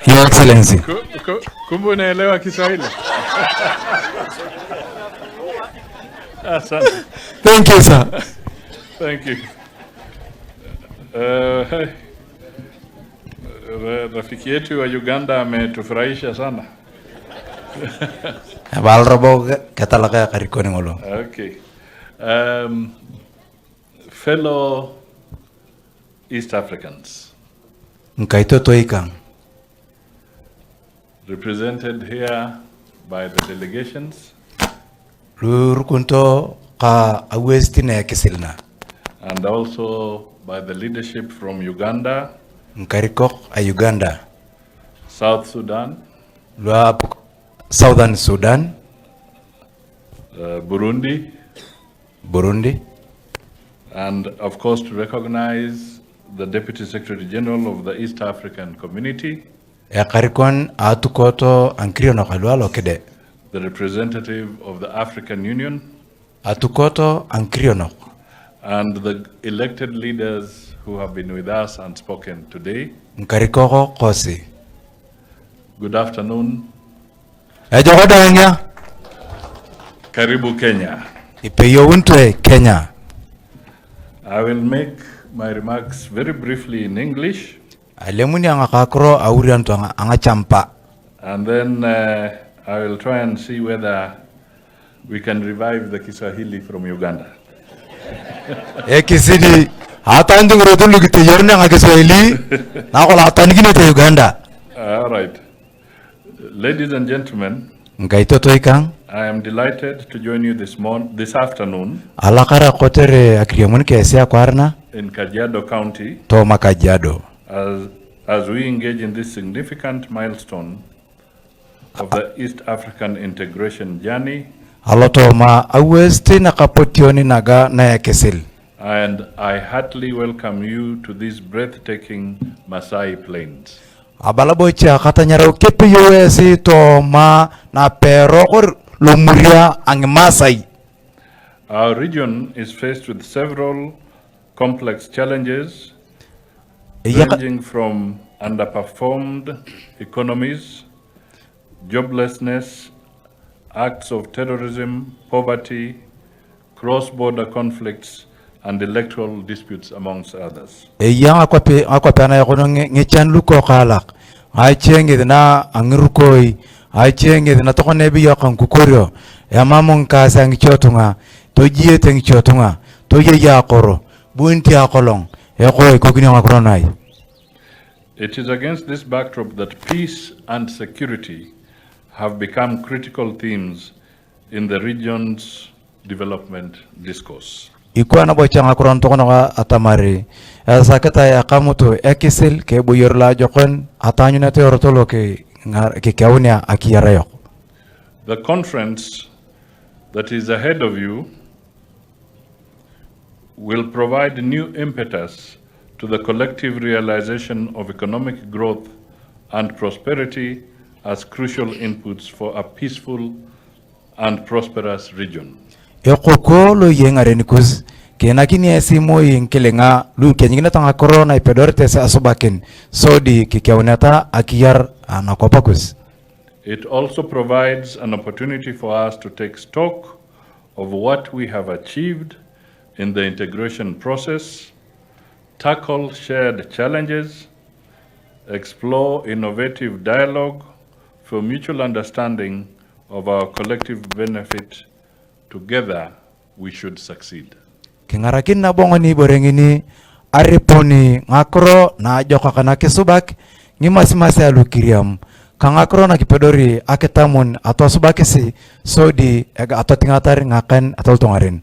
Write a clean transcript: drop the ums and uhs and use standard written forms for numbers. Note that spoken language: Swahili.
Your Excellency. Kumbe unaelewa Kiswahili? Asante. Thank you, sir. Thank you. Rafiki yetu wa Uganda ametufurahisha sana. Balrobo katalaga karikoni ngolo. Okay. Fellow East Africans, Nkaito toika. represented here by the delegations Lurukunto ka awestina ya kisilna. and also by the leadership from Uganda, Nkarikok a Uganda. South Sudan, Luap Southern Sudan. Burundi, Burundi. and of course to recognize the Deputy Secretary General of the East African Community, Ya karikon atukoto ankrio na kalwalo kede. the representative of the African Union, Atukoto ankrio no. and the elected leaders who have been with us and spoken today. Nkarikoko kosi. Good afternoon. Ejogoda nya. Karibu Kenya. Ipeyo untwe Kenya. I will make my remarks very briefly in English, Alemuni anga kakro aurianto anga champa. and then I will try and see whether we can revive the Kiswahili from Uganda. Kisidi hata ndu ngurotulu kite yorne anga Kiswahili na kola atangine te Uganda. All right. Ladies and gentlemen, Ngaito toikang I am delighted to join you this afternoon alakara kotere akriyamun kesia kwarna in Kajiado County to Makajado. as we engage in this significant milestone of the East African integration journey, Aloto ma awesti na kapotioni naga na ya kesil. and I heartily welcome you to these breathtaking Masai Plains. Abalabocha katanyaro kepi yuesi to ma na perokor lumuria ang Masai. Our region is faced with several complex challenges ranging from underperformed economies, joblessness, acts of terrorism, poverty, cross-border conflicts, and electoral disputes, amongst others. Yang akwape na yakono ngechan luko kalak. Aichenge na angirukoi, aichenge na toko nebi yakang kukurio. Yamamong kasa ngichotunga, tojie tengichotunga, tojie yakoro, buinti yakolong, yakoi kokini ngakronai. It is against this backdrop that peace and security have become critical themes in the region's development discourse. Ikuwa na bochanga kuron toko na atamari. Sakata ya kamuto ekisil ke buyorla jokon atanyu na teorotolo ke kaunia akiyarayok. The conference that is ahead of you will provide new impetus to the collective realization of economic growth and prosperity as crucial inputs for a peaceful and prosperous region. Ekokolo yengarenikus kenakini esimo yinkelenga lu kenyina tanga corona ipedorte sa asubakin sodi kikaunata akiyar anakopakus. It also provides an opportunity for us to take stock of what we have achieved in the integration process, tackle shared challenges, explore innovative dialogue for mutual understanding of our collective benefit. Together, we should succeed. Kingarakin na bongoni borengini ariponi ngakro na joka kana kisubak ngimasimasi alukiriam kangakro na kipedori aketamun atau subakisi sodi atau tingatari ngakan atau tongarin.